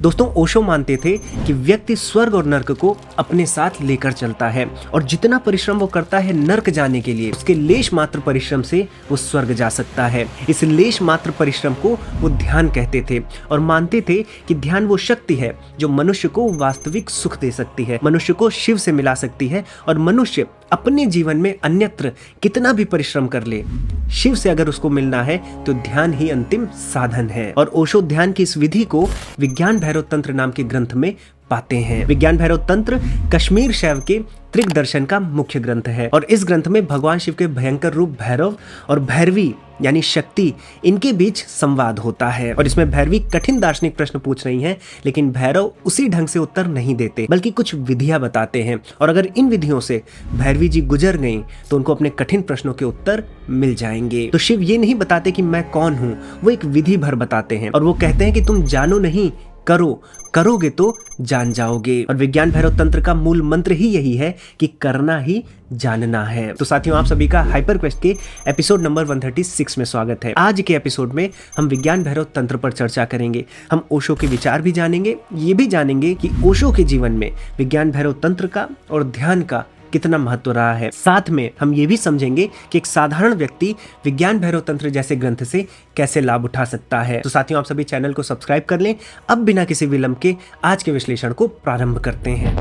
दोस्तों, ओशो मानते थे कि व्यक्ति स्वर्ग और नर्क को अपने साथ लेकर चलता है और जितना परिश्रम वो करता है नर्क जाने के लिए, उसके लेश मात्र परिश्रम से वो स्वर्ग जा सकता है। इस लेश मात्र परिश्रम को वो ध्यान कहते थे और मानते थे कि ध्यान वो शक्ति है जो मनुष्य को वास्तविक सुख दे सकती है, मनुष्य को शिव से मिला सकती है और मनुष्य अपने जीवन में अन्यत्र कितना भी परिश्रम कर ले, शिव से अगर उसको मिलना है तो ध्यान ही अंतिम साधन है। और ओशो ध्यान की इस विधि को विज्ञान भैरव तंत्र नाम के ग्रंथ में पाते हैं। विज्ञान भैरव तंत्र कश्मीर शैव के त्रिक दर्शन का मुख्य ग्रंथ है और इस ग्रंथ में भगवान शिव के भयंकर रूप भैरव और भैरवी यानी शक्ति, इनके बीच संवाद होता है। और इसमें भैरवी कठिन दार्शनिक प्रश्न पूछ रही हैं, लेकिन भैरव उसी ढंग से उत्तर नहीं देते बल्कि कुछ विधियां बताते हैं और अगर इन विधियों से भैरवी जी गुजर गईं तो उनको अपने कठिन प्रश्नों के उत्तर मिल जाएंगे। तो शिव ये नहीं बताते कि मैं कौन हूँ, वो एक विधि भर बताते हैं और वो कहते हैं कि तुम जानो नहीं, करोगे तो जान जाओगे। और विज्ञान भैरव तंत्र का मूल मंत्र ही यही है कि करना ही जानना है। तो साथियों, आप सभी का हाइपर क्वेस्ट के एपिसोड नंबर 136 में स्वागत है। आज के एपिसोड में हम विज्ञान भैरव तंत्र पर चर्चा करेंगे। हम ओशो के विचार भी जानेंगे, ये भी जानेंगे कि ओशो के जीवन में विज्ञान भैरव तंत्र का और ध्यान का कितना महत्व रहा है। साथ में हम ये भी समझेंगे कि एक साधारण व्यक्ति विज्ञान भैरव तंत्र जैसे ग्रंथ से कैसे लाभ उठा सकता है। तो साथियों, आप सभी चैनल को सब्सक्राइब कर लें। अब बिना किसी विलंब के आज के विश्लेषण को प्रारंभ करते हैं।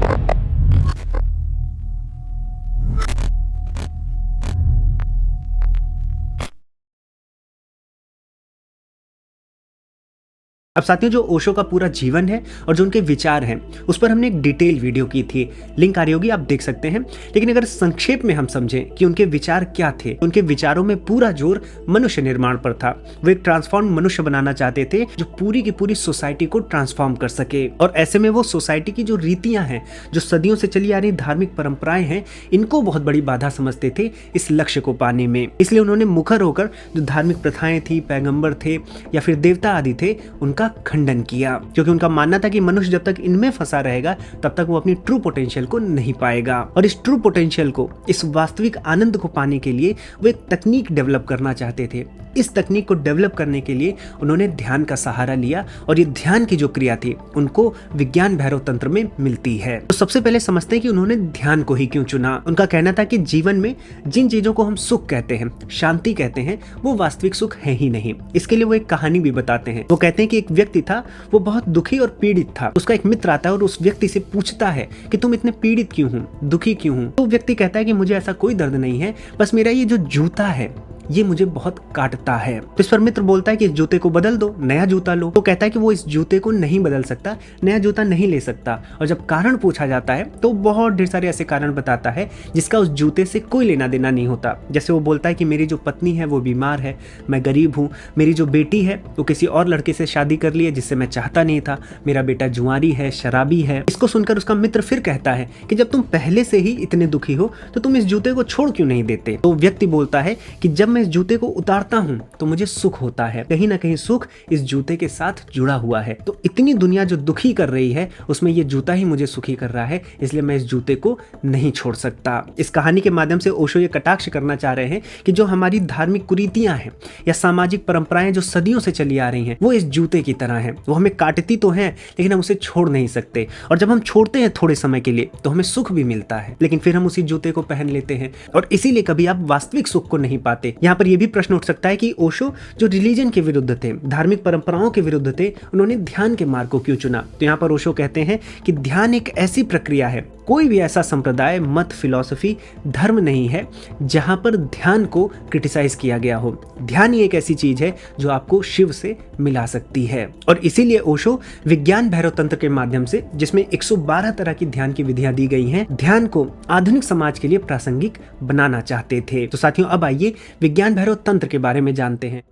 अब साथियों, जो ओशो का पूरा जीवन है और जो उनके विचार हैं उस पर हमने एक डिटेल वीडियो की थी, लिंक आ रही होगी, आप देख सकते हैं। लेकिन अगर संक्षेप में हम समझें कि उनके विचार क्या थे, उनके विचारों में पूरा जोर मनुष्य निर्माण पर था। वो एक ट्रांसफॉर्म मनुष्य बनाना चाहते थे जो पूरी की पूरी सोसाइटी को ट्रांसफॉर्म कर सके। और ऐसे में वो सोसाइटी की जो रीतियां हैं, जो सदियों से चली आ रही धार्मिक परंपराएं हैं, इनको बहुत बड़ी बाधा समझते थे इस लक्ष्य को पाने में। इसलिए उन्होंने मुखर होकर जो धार्मिक प्रथाएं थी, पैगंबर थे या फिर देवता आदि थे, उनका खंडन किया, क्योंकि उनका मानना था कि मनुष्य जब तक इनमें फंसा रहेगा तब तक वो अपनी ट्रू पोटेंशियल को नहीं पाएगा। और इस ट्रू पोटेंशियल को, इस वास्तविक आनंद को पाने के लिए वो एक तकनीक डेवलप करना चाहते थे। इस तकनीक को डेवलप करने के लिए उन्होंने ध्यान का सहारा लिया और ये ध्यान की जो क्रिया थी उनको विज्ञान भैरव तंत्र में मिलती है। तो सबसे पहले समझते हैं कि उन्होंने ध्यान को ही क्यों चुना। उनका कहना था कि जीवन में जिन चीजों को हम सुख कहते हैं, शांति कहते हैं, वो वास्तविक सुख है ही नहीं। इसके लिए वो एक कहानी भी बताते हैं। वो कहते हैं कि एक व्यक्ति था, वो बहुत दुखी और पीड़ित था। उसका एक मित्र आता है और उस व्यक्ति से पूछता है कि तुम इतने पीड़ित क्यों हो, दुखी क्यों हो। तो व्यक्ति कहता है कि मुझे ऐसा कोई दर्द नहीं है, बस मेरा ये जो जूता है ये मुझे बहुत काटता है। तो इस पर मित्र बोलता है कि इस जूते को बदल दो, नया जूता लो। तो कहता है कि वो इस जूते को नहीं बदल सकता, नया जूता नहीं ले सकता। और जब कारण पूछा जाता है तो बहुत ढेर सारे ऐसे कारण बताता है जिसका उस जूते से कोई लेना देना नहीं होता। जैसे वो बोलता है कि मेरी जो पत्नी है वो बीमार है, मैं गरीब हूँ, मेरी जो बेटी है वो किसी और लड़के से शादी कर ली है जिससे मैं चाहता नहीं था, मेरा बेटा जुआरी है, शराबी है। इसको सुनकर उसका मित्र फिर कहता है कि जब तुम पहले से ही इतने दुखी हो तो तुम इस जूते को छोड़ क्यों नहीं देते। तो व्यक्ति बोलता है कि जब इस जूते को उतारता हूं तो मुझे सुख होता है, कहीं ना कहीं सुख इस जूते के साथ जुड़ा हुआ है। तो इतनी दुनिया जो दुखी कर रही है उसमें ये जूता ही मुझे सुखी कर रहा है, इसलिए मैं इस जूते को नहीं छोड़ सकता। इस कहानी के माध्यम से ओशो ये कटाक्ष करना चाह रहे हैं कि जो हमारी धार्मिक कुरीतियां हैं या सामाजिक परंपराएं जो सदियों से चली आ रही हैं, वो इस जूते की तरह हैं। वो हमें काटती तो हैं लेकिन हम उसे छोड़ नहीं सकते। और जब हम छोड़ते हैं थोड़े समय के लिए तो हमें सुख भी मिलता है, लेकिन फिर हम उसी जूते को पहन लेते हैं और इसीलिए कभी आप वास्तविक सुख को नहीं पाते। यहाँ पर यह भी प्रश्न उठ सकता है कि ओशो जो रिलीजन के विरुद्ध थे, धार्मिक परंपराओं के विरुद्ध थे, उन्होंने ध्यान के मार्ग को क्यों चुना। तो यहाँ पर ओशो कहते हैं कि ध्यान एक ऐसी प्रक्रिया है, कोई भी ऐसा संप्रदाय, मत, फिलॉसफी, धर्म नहीं है जहां पर ध्यान को क्रिटिसाइज किया गया हो। ध्यान ही एक ऐसी चीज है जो आपको शिव से मिला सकती है। और इसीलिए ओशो विज्ञान भैरव तंत्र के माध्यम से, जिसमें 112 तरह की ध्यान की विधियां दी गई हैं, ध्यान को आधुनिक समाज के लिए प्रासंगिक बनाना चाहते थे। तो साथियों, अब आइए विज्ञान भैरव तंत्र के बारे में जानते हैं।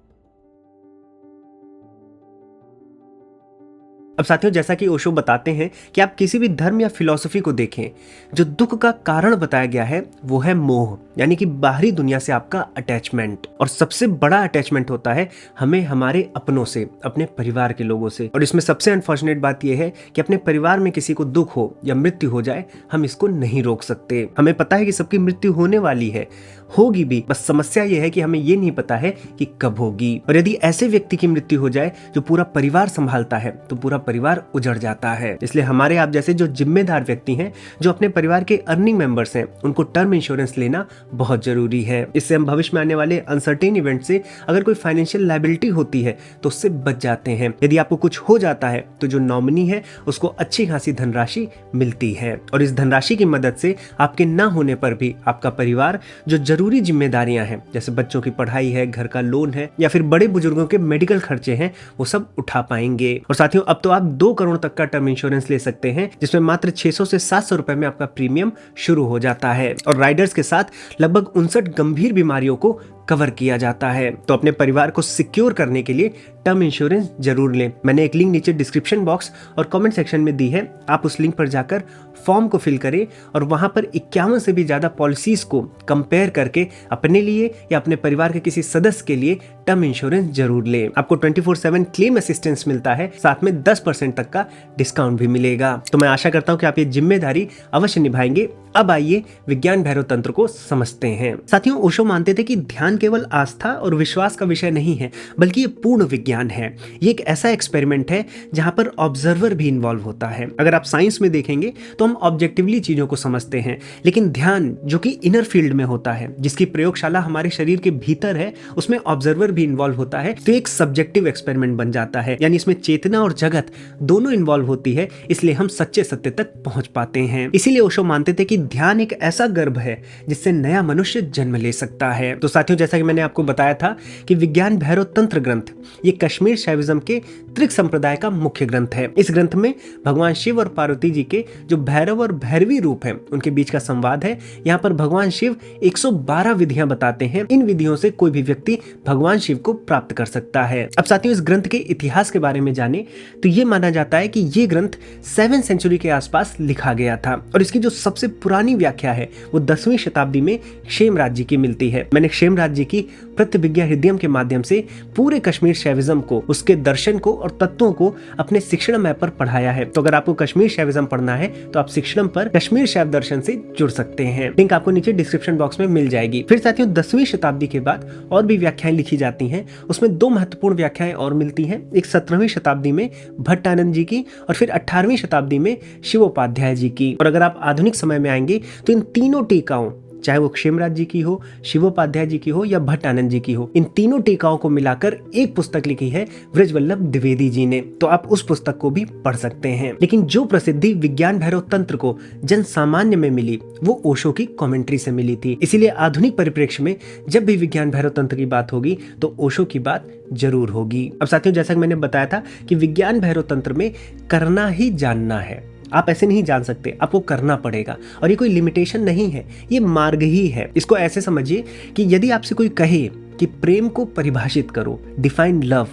अब साथियों, जैसा कि ओशो बताते हैं कि आप किसी भी धर्म या फिलॉसफी को देखें, जो दुख का कारण बताया गया है वो है मोह, यानी कि बाहरी दुनिया से आपका अटैचमेंट। और सबसे बड़ा अटैचमेंट होता है हमें हमारे अपनों से, अपने परिवार के लोगों से। और इसमें सबसे अनफॉर्चुनेट बात यह है कि अपने परिवार में किसी को दुख हो या मृत्यु हो जाए, हम इसको नहीं रोक सकते। हमें पता है कि सबकी मृत्यु होने वाली है, होगी भी, बस समस्या यह है कि हमें ये नहीं पता है कि कब होगी। और यदि ऐसे व्यक्ति की मृत्यु हो जाए जो पूरा परिवार संभालता है तो पूरा परिवार उजड़ जाता है। इसलिए हमारे आप जैसे जो जिम्मेदार व्यक्ति हैं, जो अपने परिवार के अर्निंग मेंबर्स हैं, उनको टर्म इंश्योरेंस लेना बहुत जरूरी है। इससे हम भविष्य में आने वाले अनसर्टेन इवेंट से अगर कोई फाइनेंशियल लायबिलिटी होती है तो उससे बच जाते हैं। यदि आपको कुछ हो जाता है तो जो नॉमिनी है उसको अच्छी खासी धनराशि मिलती है, और इस धनराशि की मदद से आपके ना होने पर भी आपका परिवार जो जरूरी जिम्मेदारियां हैं, जैसे बच्चों की पढ़ाई है, घर का लोन है, या फिर बड़े बुजुर्गों के मेडिकल खर्चे हैं, वो सब उठा पाएंगे। और साथियों, अब तो आप 2 करोड़ तक का टर्म इंश्योरेंस ले सकते हैं, जिसमें मात्र 600 से 700 रुपए में आपका प्रीमियम शुरू हो जाता है, और राइडर्स के साथ लगभग 59 गंभीर बीमारियों को कवर किया जाता है। तो अपने परिवार को सिक्योर करने के लिए टर्म इंश्योरेंस जरूर लें। मैंने एक लिंक नीचे डिस्क्रिप्शन बॉक्स और कमेंट सेक्शन में दी है, आप उस लिंक पर जाकर फॉर्म को फिल करें और वहां पर 51 से भी ज्यादा पॉलिसीज को कंपेयर करके अपने लिए या अपने परिवार के किसी सदस्य के लिए टर्म इंश्योरेंस जरूर लें। आपको 24/7 क्लेम असिस्टेंस मिलता है, साथ में 10% तक का डिस्काउंट भी मिलेगा। तो मैं आशा करता हूं कि आप ये जिम्मेदारी अवश्य निभाएंगे। अब आइए विज्ञान भैरव तंत्र को समझते हैं। साथियों, ओशो मानते थे कि ध्यान केवल आस्था और विश्वास का विषय नहीं है, बल्कि ये पूर्ण विज्ञान है। ये एक ऐसा एक्सपेरिमेंट है जहां पर ऑब्जर्वर भी इन्वॉल्व होता है। अगर आप साइंस में देखेंगे तो हम ऑब्जेक्टिवली चीजों को समझते हैं, लेकिन ध्यान जो कि इनर फील्ड में होता है, जिसकी प्रयोगशाला हमारे शरीर के भीतर है, उसमें ऑब्जर्वर भी इन्वॉल्व होता है, तो एक सब्जेक्टिव एक्सपेरिमेंट बन जाता है। यानी इसमें चेतना और जगत दोनों इन्वॉल्व होती है, इसलिए हम सच्चे सत्य तक पहुंच पाते हैं। इसीलिए ओशो मानते थे कि ध्यान एक ऐसा गर्भ है जिससे नया मनुष्य जन्म ले सकता है। तो साथियों, जैसा कि मैंने आपको बताया था कि विज्ञान भैरव तंत्र ग्रंथ ये कश्मीर शैविज्म के त्रिक संप्रदाय का मुख्य ग्रंथ है। इस ग्रंथ में भगवान शिव और पार्वती जी के जो भैरव और भैरवी रूप हैं, उनके बीच का संवाद है। यहाँ पर भगवान शिव 112 विधियां बताते हैं। इन विधियों से कोई भी व्यक्ति भगवान शिव को प्राप्त कर सकता है। अब साथियों, इस ग्रंथ के इतिहास के बारे में जाने तो ये माना जाता है कि ये ग्रंथ 7वीं सेंचुरी के आसपास लिखा गया था, और इसकी जो सबसे पुरानी व्याख्या है वो 10वीं शताब्दी में क्षेमराज जी की मिलती है। मैंने क्षेमराज जी की प्रतिविज्ञा हृदयम के माध्यम से पूरे कश्मीर शैविज्म को, उसके दर्शन को और तत्वों को अपने शिक्षण ऐप पर पढ़ाया है। तो अगर आपको कश्मीर शैविज्म पढ़ना है तो आप शिक्षण पर कश्मीर शैव दर्शन से जुड़ सकते हैं। लिंक आपको नीचे डिस्क्रिप्शन बॉक्स में मिल जाएगी। फिर साथियों, 10वीं शताब्दी के बाद और भी व्याख्याएं लिखी जाती हैं। उसमें 2 महत्वपूर्ण व्याख्याएं और मिलती हैं। एक 17वीं शताब्दी में भट्टानंद जी की, और फिर 18वीं शताब्दी में शिवोपाध्याय जी की। और अगर आप आधुनिक समय में आएंगे तो इन तीनों टीकाओं, चाहे वो क्षेमराज जी की हो, शिवोपाध्याय जी की हो या भट्टानंद जी की हो, इन तीनों टीकाओं को मिलाकर एक पुस्तक लिखी है ब्रजवल्लभ द्विवेदी जी ने। तो आप उस पुस्तक को भी पढ़ सकते हैं। लेकिन जो प्रसिद्धि विज्ञान भैरव तंत्र को जन सामान्य में मिली वो ओशो की कमेंट्री से मिली थी। इसीलिए आधुनिक परिप्रेक्ष्य में जब भी विज्ञान भैरव तंत्र की बात होगी तो ओशो की बात जरूर होगी। अब साथियों, जैसा कि मैंने बताया था कि विज्ञान भैरव तंत्र में करना ही जानना है। आप ऐसे नहीं जान सकते, आपको करना पड़ेगा, और ये कोई लिमिटेशन नहीं है, ये मार्ग ही है। इसको ऐसे समझिए कि यदि आपसे कोई कहे कि प्रेम को परिभाषित करो, डिफाइन लव,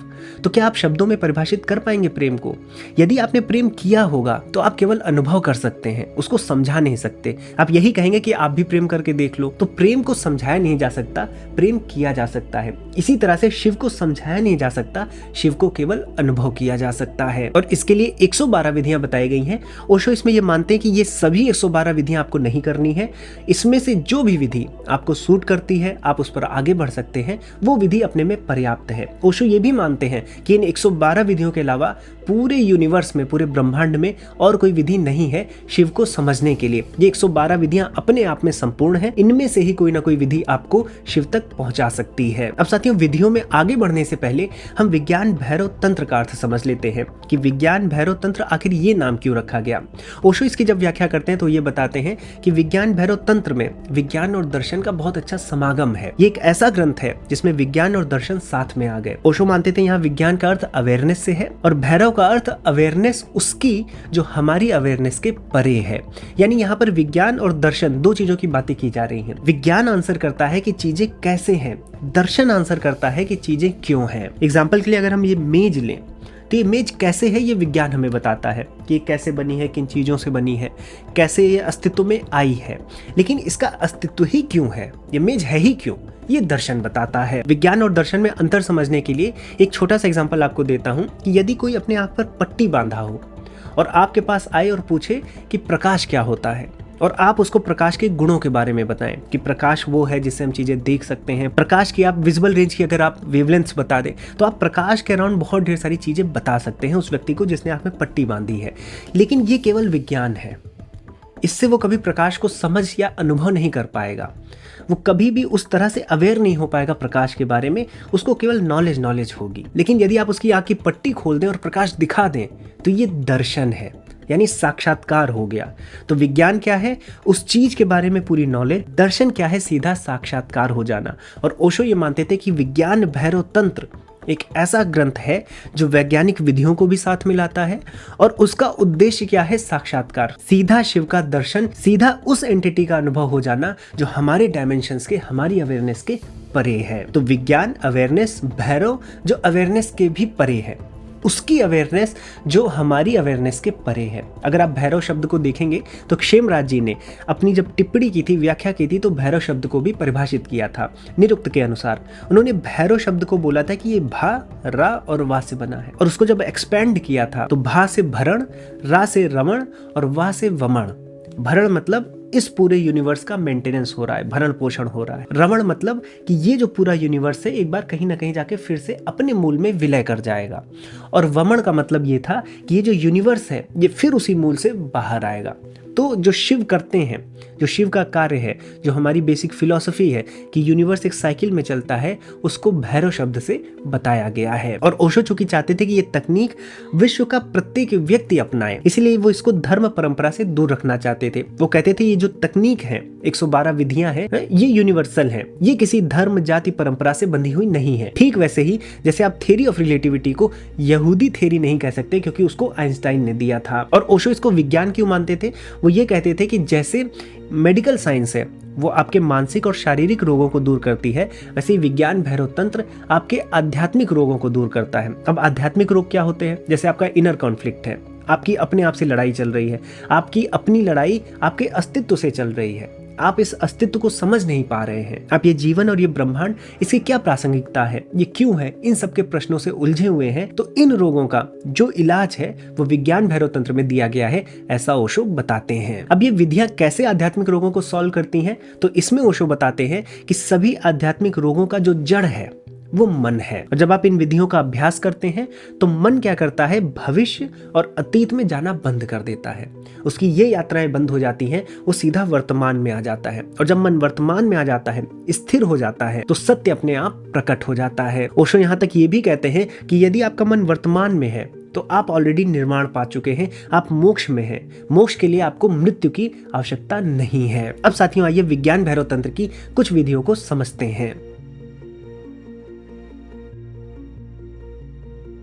तो क्या आप शब्दों में परिभाषित कर पाएंगे प्रेम को? यदि आपने प्रेम किया होगा तो आप केवल अनुभव कर सकते हैं, उसको समझा नहीं सकते। आप यही कहेंगे कि आप भी प्रेम करके देख लो, तो प्रेम को समझाया नहीं जा सकता, प्रेम किया जा सकता है। इसी तरह से शिव को समझाया नहीं जा सकता, शिव को केवल अनुभव किया जा सकता है। और इसके लिए 112 विधियां बताई गई हैं। ओशो इसमें ये मानते हैं कि ये सभी 112 विधियां आपको नहीं करनी है। इसमें से जो भी विधि आपको सूट करती है, आप उस पर आगे बढ़ सकते हैं, वो विधि अपने में पर्याप्त है। ओशो ये भी मानते हैं कि इन 112 विधियों के अलावा पूरे यूनिवर्स में, पूरे ब्रह्मांड में और कोई विधि नहीं है शिव को समझने के लिए। ये 112 विधियां अपने आप में संपूर्ण हैं। इनमें से ही कोई ना कोई विधि आपको शिव तक पहुंचा सकती है। अब साथियों, विधियों में आगे बढ़ने से पहले हम विज्ञान भैरव तंत्र का अर्थ समझ लेते हैं कि विज्ञान भैरव तंत्र आखिर ये नाम क्यों रखा गया। ओशो इसकी जब व्याख्या करते हैं तो ये बताते हैं कि विज्ञान भैरव तंत्र में विज्ञान और दर्शन का बहुत अच्छा समागम है। ये एक ऐसा ग्रंथ है जिसमें विज्ञान और दर्शन साथ में आ गए। ओशो मानते थे यहाँ विज्ञान का अर्थ अवेयरनेस से है और भैरव का अर्थ अवेयरनेस उसकी जो हमारी अवेयरनेस के परे है। यानी यहाँ पर विज्ञान और दर्शन 2 चीजों की बातें की जा रही हैं। विज्ञान आंसर करता है कि चीजें कैसे हैं, दर्शन आंसर करता है कि चीजें क्यों हैं। एग्जाम्पल के लिए अगर हम ये मेज लें तो ये मेज कैसे है ये विज्ञान हमें बताता है कि ये कैसे बनी है, किन चीज़ों से बनी है, कैसे ये अस्तित्व में आई है। लेकिन इसका अस्तित्व ही क्यों है, ये मेज है ही क्यों, ये दर्शन बताता है। विज्ञान और दर्शन में अंतर समझने के लिए एक छोटा सा एग्जाम्पल आपको देता हूँ कि यदि कोई अपने आँख पर पट्टी बांधा हो और आपके पास आए और पूछे कि प्रकाश क्या होता है, और आप उसको प्रकाश के गुणों के बारे में बताएं कि प्रकाश वो है जिससे हम चीज़ें देख सकते हैं। प्रकाश की आप विजुअल रेंज की अगर आप वेवलेंथ्स बता दें तो आप प्रकाश के अराउंड बहुत ढेर सारी चीज़ें बता सकते हैं उस व्यक्ति को जिसने आँख में पट्टी बांधी है। लेकिन ये केवल विज्ञान है, इससे वो कभी प्रकाश को समझ या अनुभव नहीं कर पाएगा। वो कभी भी उस तरह से अवेयर नहीं हो पाएगा प्रकाश के बारे में, उसको केवल नॉलेज होगी। लेकिन यदि आप उसकी आँख की पट्टी खोल दें और प्रकाश दिखा दें तो ये दर्शन है, यानी साक्षात्कार हो गया। तो विज्ञान क्या है? उस चीज के बारे में पूरी नॉलेज। दर्शन क्या है? सीधा साक्षात्कार हो जाना। और ओशो ये मानते थे कि विज्ञान भैरव तंत्र एक ऐसा ग्रंथ है जो वैज्ञानिक विधियों को भी साथ में लाता है और उसका उद्देश्य क्या है? साक्षात्कार, सीधा शिव का दर्शन, सीधा उस एंटिटी का अनुभव हो जाना जो हमारे डायमेंशंस के, हमारी अवेयरनेस के परे है। तो विज्ञान अवेयरनेस, भैरव जो अवेयरनेस के भी परे है, उसकी अवेयरनेस जो हमारी अवेयरनेस के परे है। अगर आप भैरव शब्द को देखेंगे तो क्षेमराज जी ने अपनी जब टिप्पणी की थी, व्याख्या की थी, तो भैरव शब्द को भी परिभाषित किया था निरुक्त के अनुसार। उन्होंने भैरव शब्द को बोला था कि ये भा, रा और वा से बना है, और उसको जब एक्सपेंड किया था तो भा से भरण, रा से रमण और वा से वमण। भरण मतलब इस पूरे यूनिवर्स का मेंटेनेंस हो रहा है, भरण पोषण हो रहा है। रमण मतलब कि ये जो पूरा यूनिवर्स है एक बार कहीं ना कहीं जाके फिर से अपने मूल में विलय कर जाएगा। और वमन का मतलब ये था कि ये जो यूनिवर्स है ये फिर उसी मूल से बाहर आएगा। तो जो शिव करते हैं, जो शिव का कार्य है, जो हमारी बेसिक फिलॉसफी है कि यूनिवर्स एक साइकिल में चलता है, उसको भैरव शब्द से बताया गया है। और ओशो चूंकि चाहते थे कि ये तकनीक विश्व का प्रत्येक व्यक्ति अपनाए, इसलिए वो इसको धर्म परंपरा से दूर रखना चाहते थे। वो कहते थे ये जो तकनीक है, 112 विधियां हैं, ये यूनिवर्सल है, ये किसी धर्म जाति परंपरा से बंधी हुई नहीं है। ठीक वैसे ही जैसे आप थ्योरी ऑफ रिलेटिविटी को यहूदी थ्योरी नहीं कह सकते क्योंकि उसको आइंस्टाइन ने दिया था। और ओशो इसको विज्ञान क्यों मानते थे? वो ये कहते थे कि जैसे मेडिकल साइंस है वो आपके मानसिक और शारीरिक रोगों को दूर करती है, वैसे ही विज्ञान भैरव तंत्र आपके आध्यात्मिक रोगों को दूर करता है। अब आध्यात्मिक रोग क्या होते हैं? जैसे आपका इनर कॉन्फ्लिक्ट है, आपकी अपने आप से लड़ाई चल रही है, आपकी अपनी लड़ाई आपके अस्तित्व से चल रही है, आप इस अस्तित्व को समझ नहीं पा रहे हैं, आप ये जीवन और ये ब्रह्मांड, इसकी क्या प्रासंगिकता है, ये क्यों है, इन सब के प्रश्नों से उलझे हुए हैं। तो इन रोगों का जो इलाज है वो विज्ञान भैरव तंत्र में दिया गया है, ऐसा ओशो बताते हैं। अब ये विधियां कैसे आध्यात्मिक रोगों को सॉल्व करती हैं? तो इसमें ओशो बताते हैं कि सभी आध्यात्मिक रोगों का जो जड़ है वो मन है। और जब आप इन विधियों का अभ्यास करते हैं तो मन क्या करता है? भविष्य और अतीत में जाना बंद कर देता है, उसकी ये यात्राएं बंद हो जाती हैं, वो सीधा वर्तमान में आ जाता है। और जब मन वर्तमान में आ जाता है, स्थिर हो जाता है, तो सत्य अपने आप प्रकट हो जाता है। ओशो यहाँ तक ये भी कहते हैं कि यदि आपका मन वर्तमान में है तो आप ऑलरेडी निर्माण पा चुके हैं, आप मोक्ष में हैं। मोक्ष के लिए आपको मृत्यु की आवश्यकता नहीं है। अब साथियों आइए विज्ञान भैरव तंत्र की कुछ विधियों को समझते हैं।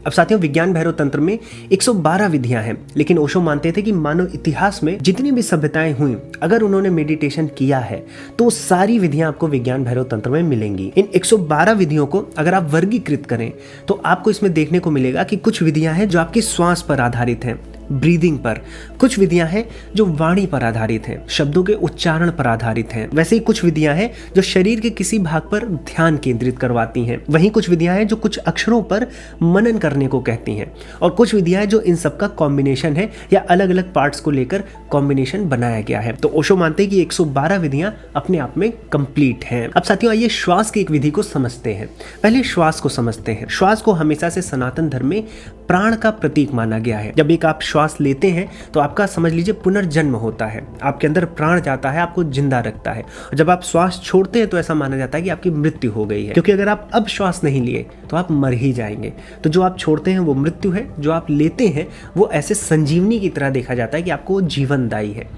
अब साथियों विज्ञान भैरव तंत्र में 112 विधियां हैं, लेकिन ओशो मानते थे कि मानव इतिहास में जितनी भी सभ्यताएं हुई, अगर उन्होंने मेडिटेशन किया है तो सारी विधियां आपको विज्ञान भैरव तंत्र में मिलेंगी। इन 112 विधियों को अगर आप वर्गीकृत करें तो आपको इसमें देखने को मिलेगा कि कुछ विधियां हैं जो आपकी श्वास पर आधारित हैं, ब्रीदिंग पर। कुछ विधियां हैं जो वाणी पर आधारित हैं, शब्दों के उच्चारण पर आधारित हैं। वैसे ही कुछ विधियां हैं जो शरीर के किसी भाग पर ध्यान केंद्रित करवाती हैं। वहीं कुछ विधियां हैं जो कुछ अक्षरों पर मनन करने को कहती हैं। और कुछ विधियां हैं जो इन सब का कॉम्बिनेशन है या अलग अलग पार्ट्स को लेकर कॉम्बिनेशन बनाया गया है। तो ओशो मानते हैं कि 112 विधियां अपने आप में कंप्लीट हैं। अब साथियों आइए श्वास की एक विधि को समझते हैं। पहले श्वास को समझते हैं। श्वास को हमेशा से सनातन धर्म में प्राण का प्रतीक माना गया है। जब एक आप श्वास लेते हैं तो आपका समझ लीजिए पुनर्जन्म होता है, आपके अंदर प्राण जाता है, आपको जिंदा रखता है। और जब आप श्वास छोड़ते हैं तो ऐसा माना जाता है कि आपकी मृत्यु हो गई है, क्योंकि अगर आप अब श्वास नहीं लिए तो आप मर ही जाएंगे। तो जो आप छोड़ते हैं वो मृत्यु है, जो आप लेते हैं वो ऐसे संजीवनी की तरह देखा जाता है कि आपको जीवनदायी है।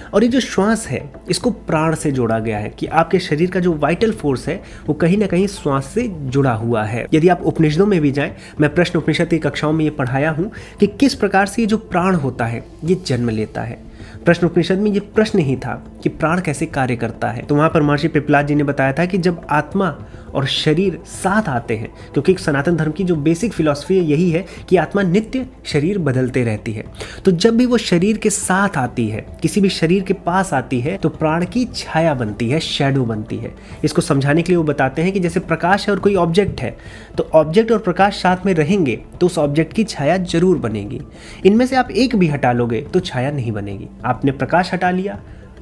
और ये जो श्वास है इसको प्राण से जोड़ा गया है कि आपके शरीर का जो वाइटल फोर्स है वो कहीं ना कहीं श्वास से जुड़ा हुआ है। यदि आप उपनिषदों में भी जाएं, मैं प्रश्न उपनिषद की कक्षाओं में ये पढ़ाया हूँ कि किस प्रकार से ये जो प्राण होता है ये जन्म लेता है। प्रश्न उपनिषद में ये प्रश्न ही था कि प्राण कैसे कार्य करता है। तो वहां पर महर्षि पिपलाद जी ने बताया था कि जब आत्मा और शरीर साथ आते हैं, क्योंकि सनातन धर्म की जो बेसिक फिलॉसफी है यही है कि आत्मा नित्य, शरीर बदलते रहती है। तो जब भी वो शरीर के साथ आती है, किसी भी शरीर के पास आती है, तो प्राण की छाया बनती है, शैडो बनती है। इसको समझाने के लिए वो बताते हैं कि जैसे प्रकाश है और कोई ऑब्जेक्ट है, तो ऑब्जेक्ट और प्रकाश साथ में रहेंगे तो उस ऑब्जेक्ट की छाया जरूर बनेगी। इनमें से आप एक भी हटा लोगे तो छाया नहीं बनेगी। आपने प्रकाश हटा लिया,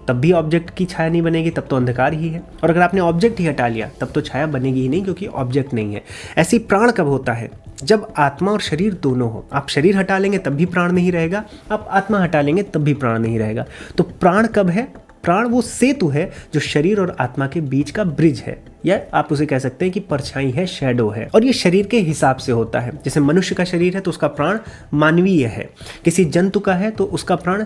तब भी ऑब्जेक्ट की छाया नहीं बनेगी, तब तो अंधकार ही है। और अगर आपने ऑब्जेक्ट ही हटा लिया तब तो छाया बनेगी ही नहीं, क्योंकि ऑब्जेक्ट नहीं है। ऐसी प्राण कब होता है? जब आत्मा और शरीर दोनों हो। आप शरीर हटा लेंगे तब भी प्राण नहीं रहेगा, आप आत्मा हटा लेंगे तब भी प्राण नहीं रहेगा। तो प्राण कब है? प्राण वो सेतु है जो शरीर और आत्मा के बीच का ब्रिज है, या आप उसे कह सकते हैं कि परछाई है, शैडो है। और ये शरीर के हिसाब से होता है। जैसे मनुष्य का शरीर है तो उसका प्राण मानवीय है, किसी जंतु का है तो उसका प्राण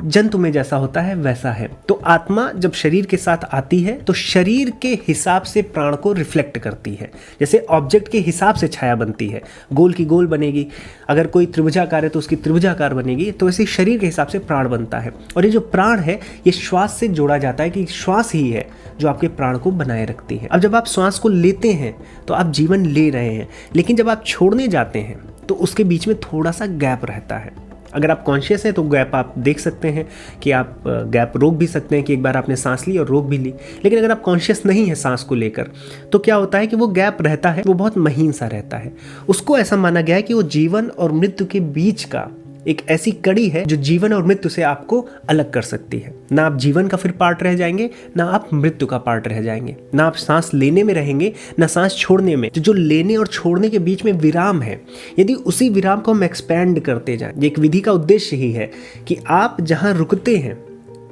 जंतु में जैसा होता है वैसा है। तो आत्मा जब शरीर के साथ आती है तो शरीर के हिसाब से प्राण को रिफ्लेक्ट करती है। जैसे ऑब्जेक्ट के हिसाब से छाया बनती है, गोल की गोल बनेगी, अगर कोई त्रिभुजाकार है तो उसकी त्रिभुजाकार बनेगी, तो ऐसे शरीर के हिसाब से प्राण बनता है। और ये जो प्राण है ये श्वास से जोड़ा जाता है, कि श्वास ही है जो आपके प्राण को बनाए रखती है। अब जब आप श्वास को लेते हैं तो आप जीवन ले रहे हैं, लेकिन जब आप छोड़ने जाते हैं तो उसके बीच में थोड़ा सा गैप रहता है। अगर आप कॉन्शियस हैं तो गैप आप देख सकते हैं कि आप गैप रोक भी सकते हैं, कि एक बार आपने सांस ली और रोक भी ली। लेकिन अगर आप कॉन्शियस नहीं है सांस को लेकर, तो क्या होता है कि वो गैप रहता है, वो बहुत महीन सा रहता है। उसको ऐसा माना गया है कि वो जीवन और मृत्यु के बीच का एक ऐसी कड़ी है जो जीवन और मृत्यु से आपको अलग कर सकती है। ना आप जीवन का फिर पार्ट रह जाएंगे, ना आप मृत्यु का पार्ट रह जाएंगे, ना आप सांस लेने में रहेंगे, ना सांस छोड़ने में। जो लेने और छोड़ने के बीच में विराम है, यदि उसी विराम को हम एक्सपैंड करते जाएं, एक विधि का उद्देश्य ही है कि आप जहां रुकते हैं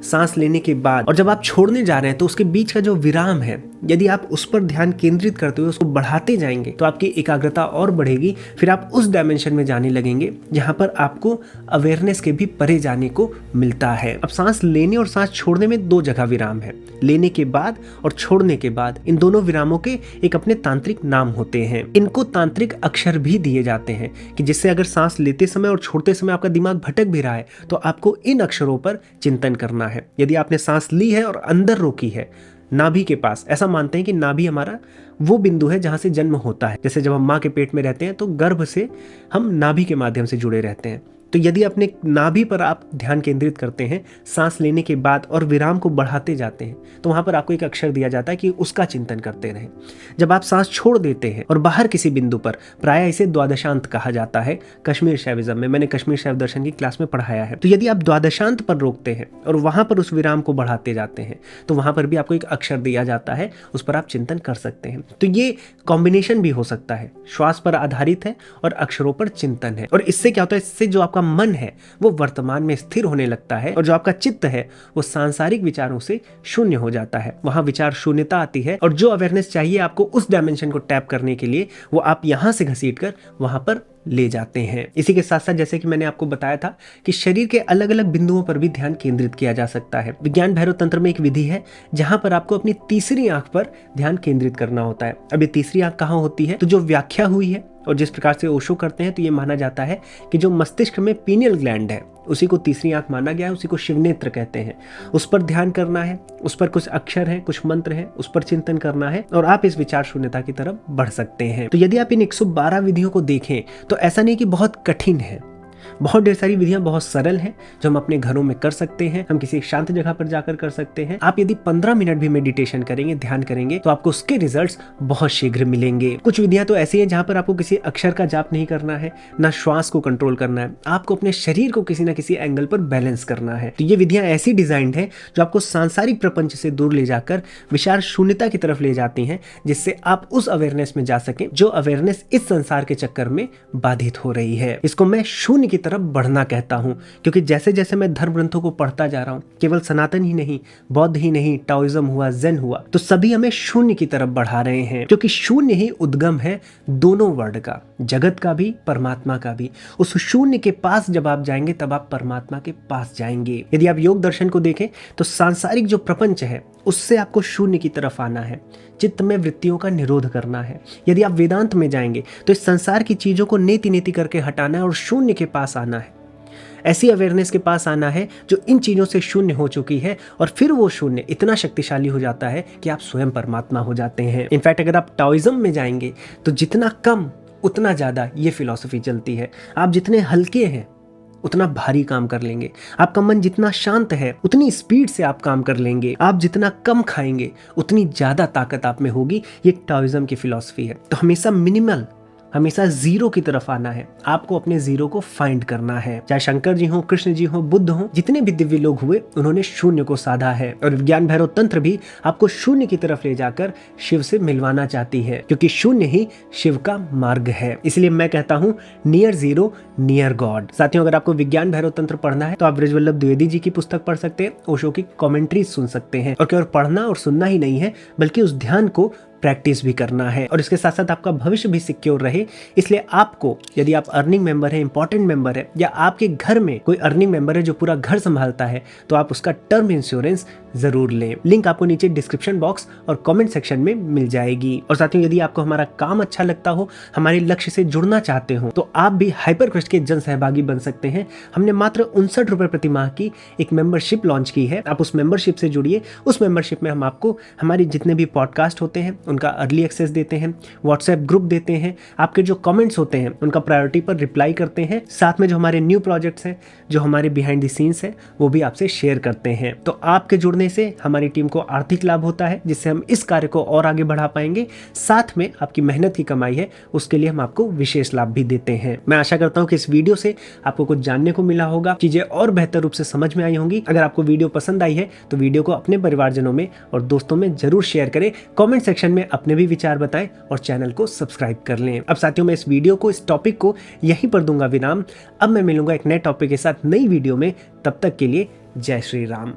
सांस लेने के बाद और जब आप छोड़ने जा रहे हैं तो उसके बीच का जो विराम है, यदि आप उस पर ध्यान केंद्रित करते हुए उसको बढ़ाते जाएंगे तो आपकी एकाग्रता और बढ़ेगी। फिर आप उस डायमेंशन में जाने लगेंगे जहां पर आपको अवेयरनेस के भी परे जाने को मिलता है। अब सांस लेने और सांस छोड़ने में दो जगह विराम है, लेने के बाद और छोड़ने के बाद। इन दोनों विरामों के एक अपने तांत्रिक नाम होते हैं। इनको तांत्रिक अक्षर भी दिए जाते हैं, कि जिससे अगर सांस लेते समय और छोड़ते समय आपका दिमाग भटक भी रहा है तो आपको इन अक्षरों पर चिंतन करना है। यदि आपने सांस ली है और अंदर रोकी है नाभि के पास, ऐसा मानते हैं कि नाभि हमारा वो बिंदु है जहां से जन्म होता है। जैसे जब हम माँ के पेट में रहते हैं तो गर्भ से हम नाभि के माध्यम से जुड़े रहते हैं। तो यदि अपने नाभि पर आप ध्यान केंद्रित करते हैं सांस लेने के बाद और विराम को बढ़ाते जाते हैं, तो वहां पर आपको एक अक्षर दिया जाता है कि उसका चिंतन करते रहें। जब आप सांस छोड़ देते हैं और बाहर किसी बिंदु पर, प्रायः इसे द्वादशांत कहा जाता है कश्मीर शैविज्म में, मैंने कश्मीर शैव दर्शन की क्लास में पढ़ाया है। तो यदि आप द्वादशांत पर रोकते हैं और वहां पर उस विराम को बढ़ाते जाते हैं तो वहां पर भी आपको एक अक्षर दिया जाता है, उस पर आप चिंतन कर सकते हैं। तो ये कॉम्बिनेशन भी हो सकता है, श्वास पर आधारित है और अक्षरों पर चिंतन है। और इससे क्या होता है, इससे जो आपका मन है वो वर्तमान में स्थिर होने लगता है, और जो आपका चित्त है वो सांसारिक विचारों से शून्य हो जाता है। वहां विचार शून्यता आती है, और जो अवेयरनेस चाहिए आपको उस डायमेंशन को टैप करने के लिए, वो आप यहां से घसीटकर वहां पर ले जाते हैं। इसी के साथ साथ जैसे कि मैंने आपको बताया था कि शरीर के अलग अलग बिंदुओं पर भी ध्यान केंद्रित किया जा सकता है। विज्ञान भैरव तंत्र में एक विधि है जहां पर आपको अपनी तीसरी आंख पर ध्यान केंद्रित करना होता है। अब ये तीसरी आंख कहां होती है? तो जो व्याख्या हुई है और जिस प्रकार से ओशो करते हैं, तो ये माना जाता है कि जो मस्तिष्क में पीनियल ग्लैंड है उसी को तीसरी आंख माना गया है, उसी को शिवनेत्र कहते हैं। उस पर ध्यान करना है, उस पर कुछ अक्षर हैं, कुछ मंत्र हैं, उस पर चिंतन करना है, और आप इस विचार शून्यता की तरफ बढ़ सकते हैं। तो यदि आप इन 112 विधियों को देखें तो ऐसा नहीं कि बहुत कठिन है, बहुत ढेर सारी विधियां बहुत सरल हैं जो हम अपने घरों में कर सकते हैं, हम किसी शांत जगह पर जाकर कर सकते हैं। आप यदि 15 मिनट भी मेडिटेशन करेंगे, ध्यान करेंगे, तो आपको उसके रिजल्ट्स बहुत शीघ्र मिलेंगे। कुछ विधियां तो ऐसी हैं जहां पर आपको किसी अक्षर का जाप नहीं करना है, ना श्वास को कंट्रोल करना है, आपको अपने शरीर को किसी ना किसी एंगल पर बैलेंस करना है। तो ये विधियां ऐसी डिजाइंड है जो आपको सांसारिक प्रपंच से दूर ले जाकर विचार शून्यता की तरफ ले जाती हैं, जिससे आप उस अवेयरनेस में जा सकें जो अवेयरनेस इस संसार के चक्कर में बाधित हो रही है। इसको मैं शून्य की तरफ बढ़ना कहता हूं, क्योंकि जैसे जैसे मैं धर्म ग्रंथों को पढ़ता जा रहा हूं, केवल सनातन ही नहीं, बौद्ध ही नहीं, टाओइज्म हुआ, ज़ेन हुआ, तो सभी हमें शून्य की तरफ बढ़ा रहे हैं, क्योंकि शून्य ही उद्गम है दोनों वर्ड का, जगत का भी, परमात्मा का भी। उस शून्य के पास जब आप जाएंगे तब आप परमात्मा के पास जाएंगे। यदि आप योग दर्शन को देखें तो सांसारिक जो प्रपंच है उससे आपको शून्य की तरफ आना है, चित्त में वृत्तियों का निरोध करना है। यदि आप वेदांत में जाएंगे तो इस संसार की चीजों को नेति नेति करके हटाना है और शून्य के पास आना है, ऐसी अवेयरनेस के पास आना है जो इन चीजों से शून्य हो चुकी है, और फिर वो शून्य इतना शक्तिशाली हो जाता है कि आप स्वयं परमात्मा हो जाते हैं। इनफैक्ट अगर आप टाओइज्म में जाएंगे तो जितना कम उतना ज्यादा ये फिलॉसफी चलती है। आप जितने हल्के हैं उतना भारी काम कर लेंगे, आपका मन जितना शांत है उतनी स्पीड से आप काम कर लेंगे, आप जितना कम खाएंगे उतनी ज्यादा ताकत आप में होगी। ये टाओइज्म की फिलॉसफी है। तो हमेशा मिनिमल हमेशा जीरो की तरफ आना है। आपको अपने जीरो को फाइंड करना है। चाहे शंकर जी हो, कृष्ण जी हो, बुद्ध हो, जितने भी दिव्य लोग हुए उन्होंने शून्य को साधा है। और विज्ञान भैरव तंत्र भी आपको शून्य की तरफ ले जाकर शिव से मिलवाना चाहती है, क्योंकि शून्य ही शिव का मार्ग है। इसलिए मैं कहता हूँ नियर जीरो नियर गॉड। साथियों, अगर आपको विज्ञान भैरव तंत्र पढ़ना है तो आप ब्रजवल्लभ द्विवेदी जी की पुस्तक पढ़ सकते हैं, ओशो की कमेंट्री सुन सकते हैं। और केवल पढ़ना और सुनना ही नहीं है, बल्कि उस ध्यान को प्रैक्टिस भी करना है। और इसके साथ साथ आपका भविष्य भी सिक्योर रहे, इसलिए आपको, यदि आप अर्निंग मेंबर है, इंपॉर्टेंट मेंबर है, या आपके घर में कोई अर्निंग मेंबर है जो पूरा घर संभालता है, तो आप उसका टर्म इंश्योरेंस जरूर लें। लिंक आपको नीचे डिस्क्रिप्शन बॉक्स और कमेंट सेक्शन में मिल जाएगी। और साथियों, यदि आपको हमारा काम अच्छा लगता हो, हमारे लक्ष्य से जुड़ना चाहते हो, तो आप भी हाइपर क्वेस्ट के जन सहभागी बन सकते हैं। हमने मात्र 59 रुपए प्रति माह की एक मेंबरशिप लॉन्च की है। आप उस मेंबरशिप से जुड़िए। उस मेंबरशिप में हम आपको हमारे जितने भी पॉडकास्ट होते हैं उनका अर्ली एक्सेस देते हैं, व्हाट्सएप ग्रुप देते हैं, आपके जो कमेंट्स होते हैं उनका प्रायोरिटी पर रिप्लाई करते हैं, साथ में जो हमारे न्यू प्रोजेक्ट्स हैं, जो हमारे बिहाइंड द सीन्स हैं, वो भी आपसे शेयर करते हैं। तो आपके जुड़ने से हमारी टीम को आर्थिक लाभ होता है, जिससे हम इस कार्य को और आगे बढ़ा पाएंगे। साथ में आपकी मेहनत की कमाई है, उसके लिए हम आपको विशेष लाभ भी देते हैं। मैं आशा करता हूँ कि इस वीडियो से आपको कुछ जानने को मिला होगा, चीजें और बेहतर रूप से समझ में आई होंगी। अगर आपको वीडियो पसंद आई है तो वीडियो को अपने परिवारजनों में और दोस्तों में जरूर शेयर करें। कमेंट सेक्शन में अपने भी विचार बताएं और चैनल को सब्सक्राइब कर लें। अब साथियों, मैं इस वीडियो को, इस टॉपिक को यहीं पर दूंगा विराम। अब मैं मिलूंगा एक नए टॉपिक के साथ नई वीडियो में। तब तक के लिए जय श्री राम।